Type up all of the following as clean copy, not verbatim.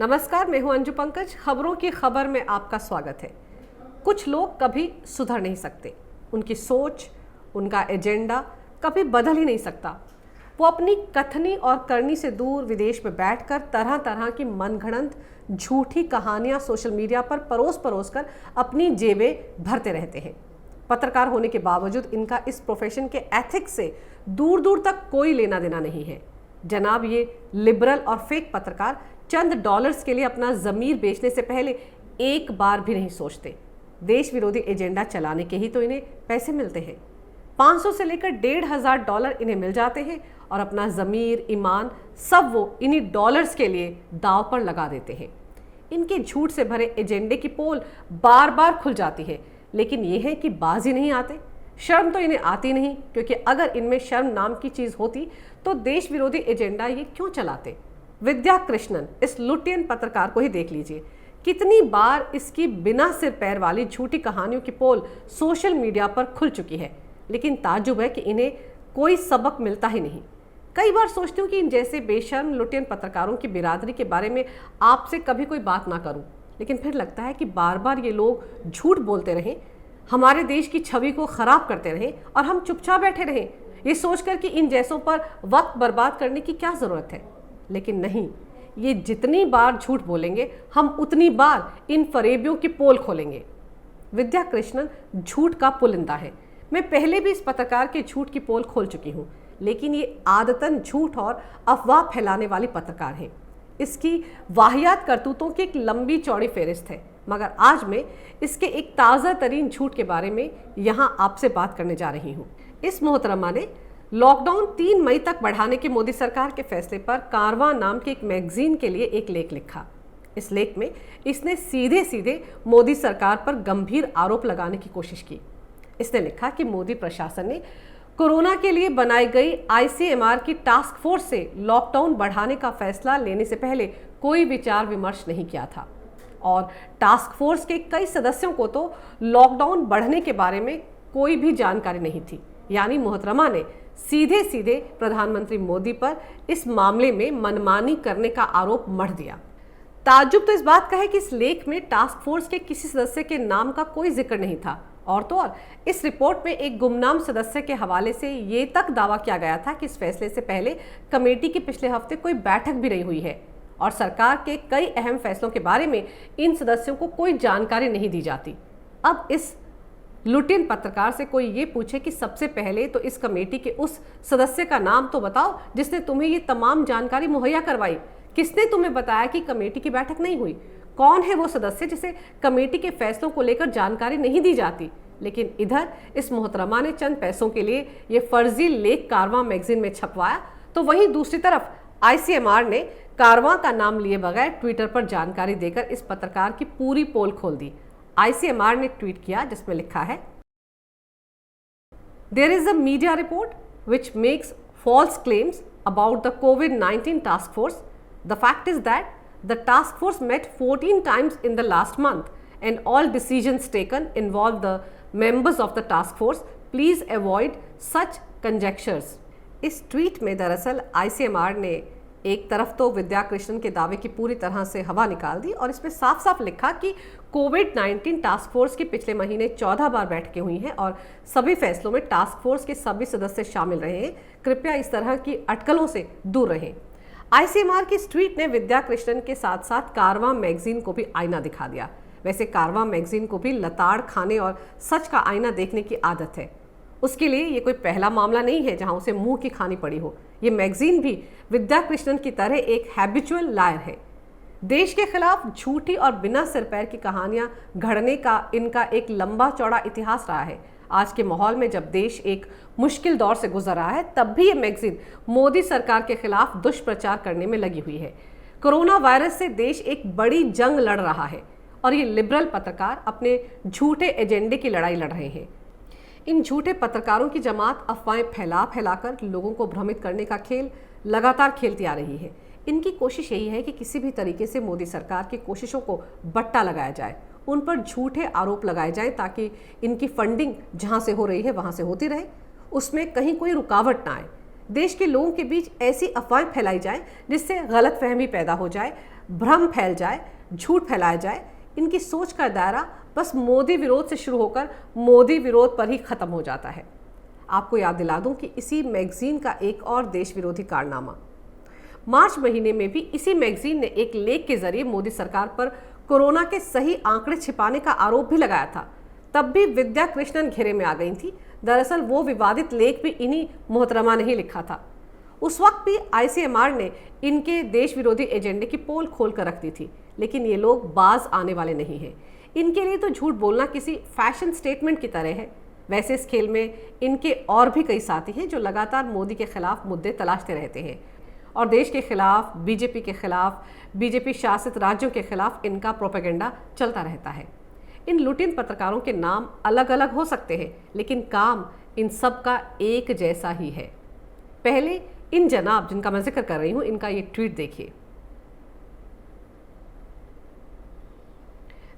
नमस्कार, मैं हूं अंजू पंकज। खबरों की खबर में आपका स्वागत है। कुछ लोग कभी सुधर नहीं सकते, उनकी सोच, उनका एजेंडा कभी बदल ही नहीं सकता। वो अपनी कथनी और करनी से दूर विदेश में बैठकर तरह तरह की मनगढ़ंत झूठी कहानियां सोशल मीडिया पर परोस परोस कर अपनी जेबें भरते रहते हैं। पत्रकार होने के बावजूद इनका इस प्रोफेशन के एथिक्स से दूर दूर तक कोई लेना देना नहीं है। जनाब, ये लिबरल और फेक पत्रकार चंद डॉलर्स के लिए अपना ज़मीर बेचने से पहले एक बार भी नहीं सोचते। देश विरोधी एजेंडा चलाने के ही तो इन्हें पैसे मिलते हैं। 500 से लेकर $1,500 इन्हें मिल जाते हैं और अपना ज़मीर, ईमान सब वो इन्हीं डॉलर्स के लिए दांव पर लगा देते हैं। इनके झूठ से भरे एजेंडे की पोल बार बार खुल जाती है, लेकिन ये है कि बाजी नहीं आते। शर्म तो इन्हें आती नहीं, क्योंकि अगर इनमें शर्म नाम की चीज़ होती तो देश विरोधी एजेंडा ये क्यों चलाते। विद्या कृष्णन, इस लुटियन पत्रकार को ही देख लीजिए। कितनी बार इसकी बिना सिर पैर वाली झूठी कहानियों की पोल सोशल मीडिया पर खुल चुकी है, लेकिन ताज्जुब है कि इन्हें कोई सबक मिलता ही नहीं। कई बार सोचती हूँ कि इन जैसे बेशर्म लुटियन पत्रकारों की बिरादरी के बारे में आपसे कभी कोई बात ना करूँ, लेकिन फिर लगता है कि बार बार ये लोग झूठ बोलते रहें, हमारे देश की छवि को खराब करते रहें और हम चुपचाप बैठे रहें, ये सोचकर कि इन जैसों पर वक्त बर्बाद करने की क्या ज़रूरत है। लेकिन नहीं, ये जितनी बार झूठ बोलेंगे हम उतनी बार इन फरेबियों की पोल खोलेंगे। विद्या कृष्णन झूठ का पुलिंदा है। मैं पहले भी इस पत्रकार के झूठ की पोल खोल चुकी हूँ, लेकिन ये आदतन झूठ और अफवाह फैलाने वाली पत्रकार है। इसकी वाहियात करतूतों की एक लंबी चौड़ी फेहरिस्त है, मगर आज मैं इसके एक ताज़ा तरीन झूठ के बारे में यहाँ आपसे बात करने जा रही हूँ। इस मोहतरमा ने लॉकडाउन 3 मई तक बढ़ाने के मोदी सरकार के फैसले पर कारवां नाम के एक मैगजीन के लिए एक लेख लिखा। इस लेख में इसने सीधे सीधे मोदी सरकार पर गंभीर आरोप लगाने की कोशिश की। इसने लिखा कि मोदी प्रशासन ने कोरोना के लिए बनाई गई ICMR की टास्क फोर्स से लॉकडाउन बढ़ाने का फैसला लेने से पहले कोई विचार विमर्श नहीं किया था, और टास्क फोर्स के कई सदस्यों को तो लॉकडाउन बढ़ने के बारे में कोई भी जानकारी नहीं थी। यानी मोहतरमा ने सीधे सीधे प्रधानमंत्री मोदी पर इस मामले में मनमानी करने का आरोप मढ़ दिया। ताज्जुब तो इस बात का है कि इस लेख में टास्क फोर्स के किसी सदस्य के नाम का कोई जिक्र नहीं था, और तो और इस रिपोर्ट में एक गुमनाम सदस्य के हवाले से ये तक दावा किया गया था कि इस फैसले से पहले कमेटी की पिछले हफ्ते कोई बैठक भी नहीं हुई है और सरकार के कई अहम फैसलों के बारे में इन सदस्यों को कोई जानकारी नहीं दी जाती। अब इस लुटियन पत्रकार से कोई ये पूछे कि सबसे पहले तो इस कमेटी के उस सदस्य का नाम तो बताओ जिसने तुम्हें ये तमाम जानकारी मुहैया करवाई। किसने तुम्हें बताया कि कमेटी की बैठक नहीं हुई? कौन है वो सदस्य जिसे कमेटी के फैसलों को लेकर जानकारी नहीं दी जाती? लेकिन इधर इस मोहतरमा ने चंद पैसों के लिए ये फर्जी लेख कारवां मैगजीन में छपवाया, तो वहीं दूसरी तरफ ICMR ने कारवां का नाम लिए बगैर ट्विटर पर जानकारी देकर इस पत्रकार की पूरी पोल खोल दी। ICMR ने ट्वीट किया जिसमें लिखा है, There is a media report which makes false claims about the COVID-19 task force. The fact is that the task force met 14 times in the last month and all decisions taken involve the members of the task force. Please avoid such conjectures. इस tweet में दरअसल ICMR ने एक तरफ तो विद्या कृष्णन के दावे की पूरी तरह से हवा निकाल दी और इसमें साफ साफ लिखा कि कोविड-19 टास्क फोर्स की पिछले महीने 14 बार बैठकें हुई हैं और सभी फैसलों में टास्क फोर्स के सभी सदस्य शामिल रहे हैं। कृपया इस तरह की अटकलों से दूर रहें। ICMR की इस ट्वीट ने विद्या कृष्णन के साथ साथ कारवां मैगजीन को भी आईना दिखा दिया। वैसे कारवां मैगजीन को भी लताड़ खाने और सच का आईना देखने की आदत है। उसके लिए ये कोई पहला मामला नहीं है जहां उसे मुंह की खानी पड़ी हो। ये मैगजीन भी विद्या कृष्णन की तरह एक हैबिचुअल लायर है। देश के खिलाफ झूठी और बिना सिर पैर की कहानियां घड़ने का इनका एक लंबा चौड़ा इतिहास रहा है। आज के माहौल में जब देश एक मुश्किल दौर से गुजर रहा है, तब भी ये मैगजीन मोदी सरकार के खिलाफ दुष्प्रचार करने में लगी हुई है। कोरोना वायरस से देश एक बड़ी जंग लड़ रहा है और ये लिबरल पत्रकार अपने झूठे एजेंडे की लड़ाई लड़ रहे हैं। इन झूठे पत्रकारों की जमात अफवाहें फैलाकर लोगों को भ्रमित करने का खेल लगातार खेलती आ रही है। इनकी कोशिश यही है कि किसी भी तरीके से मोदी सरकार की कोशिशों को बट्टा लगाया जाए, उन पर झूठे आरोप लगाए जाएं ताकि इनकी फंडिंग जहां से हो रही है वहां से होती रहे, उसमें कहीं कोई रुकावट ना आए। देश के लोगों के बीच ऐसी अफवाहें फैलाई जाएं जिससे गलतफहमी पैदा हो जाए, भ्रम फैल जाए, झूठ फैलाया जाए, इनकी सोच का दायरा बस मोदी विरोध से शुरू होकर मोदी विरोध पर ही खत्म हो जाता है। आपको याद दिला दूं कि इसी मैगजीन का एक और देश विरोधी कारनामा, मार्च महीने में भी इसी मैगजीन ने एक लेख के जरिए मोदी सरकार पर कोरोना के सही आंकड़े छिपाने का आरोप भी लगाया था। तब भी विद्या कृष्णन घेरे में आ गई थी। दरअसल वो विवादित लेख भी इन्हीं मोहतरमा ने ही लिखा था। उस वक्त भी ICMR ने इनके देश विरोधी एजेंडे की पोल खोल कर रख दी थी, लेकिन ये लोग बाज आने वाले नहीं हैं। इनके लिए तो झूठ बोलना किसी फैशन स्टेटमेंट की तरह है। वैसे इस खेल में इनके और भी कई साथी हैं जो लगातार मोदी के खिलाफ मुद्दे तलाशते रहते हैं और देश के खिलाफ, बीजेपी के खिलाफ, बीजेपी शासित राज्यों के खिलाफ इनका प्रोपेगेंडा चलता रहता है। इन लुटिन पत्रकारों के नाम अलग अलग हो सकते हैं, लेकिन काम इन सब का एक जैसा ही है। पहले इन जनाब जिनका मैं जिक्र कर रही हूं, इनका ये ट्वीट देखिए।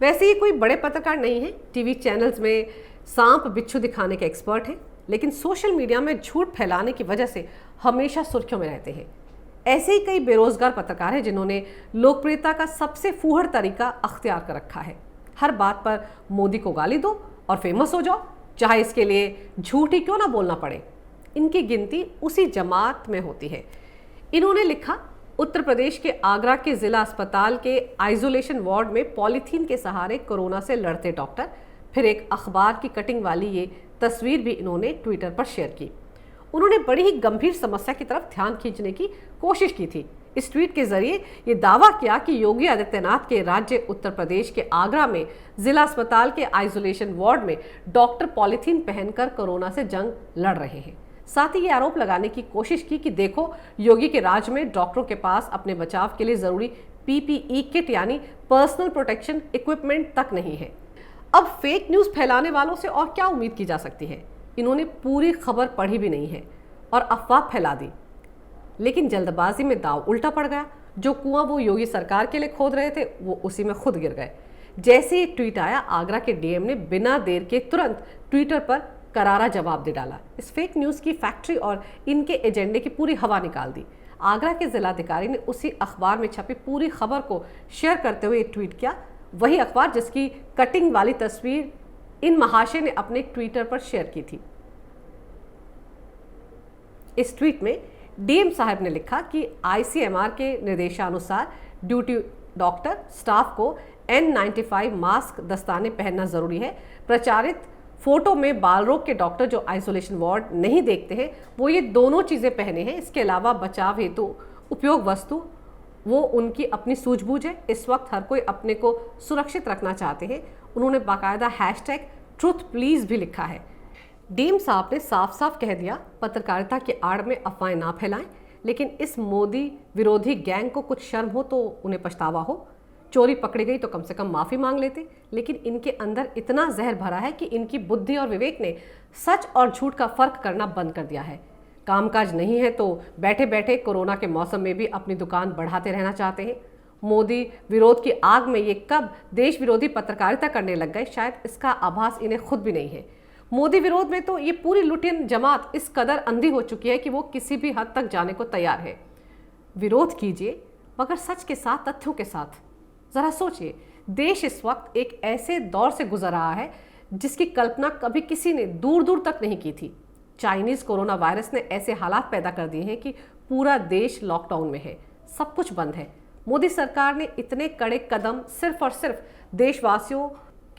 वैसे ये कोई बड़े पत्रकार नहीं है, टीवी चैनल्स में सांप बिच्छू दिखाने के एक्सपर्ट हैं, लेकिन सोशल मीडिया में झूठ फैलाने की वजह से हमेशा सुर्खियों में रहते हैं। ऐसे ही कई बेरोजगार पत्रकार हैं जिन्होंने लोकप्रियता का सबसे फूहड़ तरीका अख्तियार कर रखा है। हर बात पर मोदी को गाली दो और फेमस हो जाओ, चाहे इसके लिए झूठ ही क्यों ना बोलना पड़े। इनकी गिनती उसी जमात में होती है। इन्होंने लिखा, उत्तर प्रदेश के आगरा के जिला अस्पताल के आइसोलेशन वार्ड में पॉलीथीन के सहारे कोरोना से लड़ते डॉक्टर। फिर एक अखबार की कटिंग वाली ये तस्वीर भी इन्होंने ट्विटर पर शेयर की। उन्होंने बड़ी ही गंभीर समस्या की तरफ ध्यान खींचने की कोशिश की थी। इस ट्वीट के जरिए ये दावा किया कि योगी आदित्यनाथ के राज्य उत्तर प्रदेश के आगरा में जिला अस्पताल के आइसोलेशन वार्ड में डॉक्टर पॉलीथीन पहनकर कोरोना से जंग लड़ रहे हैं। साथ ही ये आरोप लगाने की कोशिश की कि देखो, योगी के राज में डॉक्टरों के पास अपने बचाव के लिए जरूरी PPE किट यानी पर्सनल प्रोटेक्शन इक्विपमेंट तक नहीं है। अब फेक न्यूज फैलाने वालों से और क्या उम्मीद की जा सकती है। इन्होंने पूरी खबर पढ़ी भी नहीं है और अफवाह फैला दी, लेकिन जल्दबाजी में दाव उल्टा पड़ गया। जो कुआं वो योगी सरकार के लिए खोद रहे थे, वो उसी में खुद गिर गए। जैसे ही ट्वीट आया, आगरा के DM ने बिना देर के तुरंत ट्विटर पर करारा जवाब दे डाला। इस फेक न्यूज़ की फैक्ट्री और इनके एजेंडे की पूरी हवा निकाल दी। आगरा के जिलाधिकारी ने उसी अखबार में छपी पूरी खबर को शेयर करते हुए ट्वीट किया, वही अखबार जिसकी कटिंग वाली तस्वीर इन महाशय ने अपने ट्विटर पर शेयर की थी। इस ट्वीट में DM साहब ने लिखा कि ICMR के निर्देशानुसार ड्यूटी डॉक्टर स्टाफ को N95 मास्क दस्ताने पहनना जरूरी है। प्रचारित फोटो में बाल रोग के डॉक्टर जो आइसोलेशन वार्ड नहीं देखते हैं, वो ये दोनों चीज़ें पहने हैं। इसके अलावा बचाव हेतु उपयोग वस्तु वो उनकी अपनी सूझबूझ है। इस वक्त हर कोई अपने को सुरक्षित रखना चाहते हैं। उन्होंने बाकायदा #TruthPlease भी लिखा है। DM साहब ने साफ साफ कह दिया, पत्रकारिता की आड़ में अफवाहें ना फैलाएं, लेकिन इस मोदी विरोधी गैंग को कुछ शर्म हो तो उन्हें पछतावा हो। चोरी पकड़ी गई तो कम से कम माफ़ी मांग लेते, लेकिन इनके अंदर इतना जहर भरा है कि इनकी बुद्धि और विवेक ने सच और झूठ का फर्क करना बंद कर दिया है। कामकाज नहीं है तो बैठे बैठे कोरोना के मौसम में भी अपनी दुकान बढ़ाते रहना चाहते हैं। मोदी विरोध की आग में ये कब देश विरोधी पत्रकारिता करने लग गए, शायद इसका आभास इन्हें खुद भी नहीं है। मोदी विरोध में तो ये पूरी लुटियन जमात इस कदर अंधी हो चुकी है कि वो किसी भी हद तक जाने को तैयार है। विरोध कीजिए, मगर सच के साथ, तथ्यों के साथ। जरा सोचिए, देश इस वक्त एक ऐसे दौर से गुजर रहा है जिसकी कल्पना कभी किसी ने दूर दूर तक नहीं की थी। चाइनीज कोरोना वायरस ने ऐसे हालात पैदा कर दिए हैं कि पूरा देश लॉकडाउन में है, सब कुछ बंद है। मोदी सरकार ने इतने कड़े कदम सिर्फ और सिर्फ देशवासियों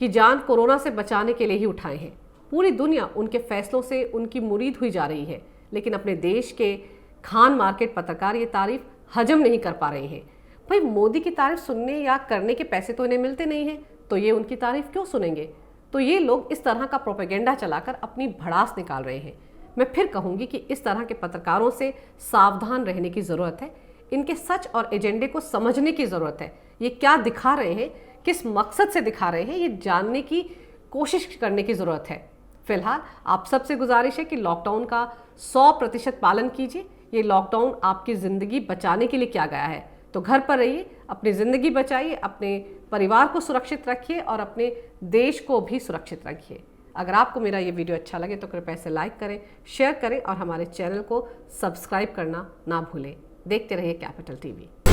की जान कोरोना से बचाने के लिए ही उठाए हैं। पूरी दुनिया उनके फैसलों से उनकी मुरीद हुई जा रही है, लेकिन अपने देश के खान मार्केट पत्रकार ये तारीफ हजम नहीं कर पा रहे हैं। भाई, मोदी की तारीफ सुनने या करने के पैसे तो इन्हें मिलते नहीं हैं, तो ये उनकी तारीफ क्यों सुनेंगे। तो ये लोग इस तरह का प्रोपेगेंडा चलाकर अपनी भड़ास निकाल रहे हैं। मैं फिर कहूँगी कि इस तरह के पत्रकारों से सावधान रहने की ज़रूरत है। इनके सच और एजेंडे को समझने की ज़रूरत है। ये क्या दिखा रहे हैं, किस मकसद से दिखा रहे हैं, ये जानने की कोशिश करने की ज़रूरत है। फिलहाल आप सबसे गुजारिश है कि लॉकडाउन का 100% पालन कीजिए। ये लॉकडाउन आपकी ज़िंदगी बचाने के लिए किया गया है, तो घर पर रहिए, अपनी ज़िंदगी बचाइए, अपने परिवार को सुरक्षित रखिए और अपने देश को भी सुरक्षित रखिए। अगर आपको मेरा ये वीडियो अच्छा लगे तो कृपया इसे लाइक करें, शेयर करें और हमारे चैनल को सब्सक्राइब करना ना भूलें। देखते रहिए कैपिटल TV।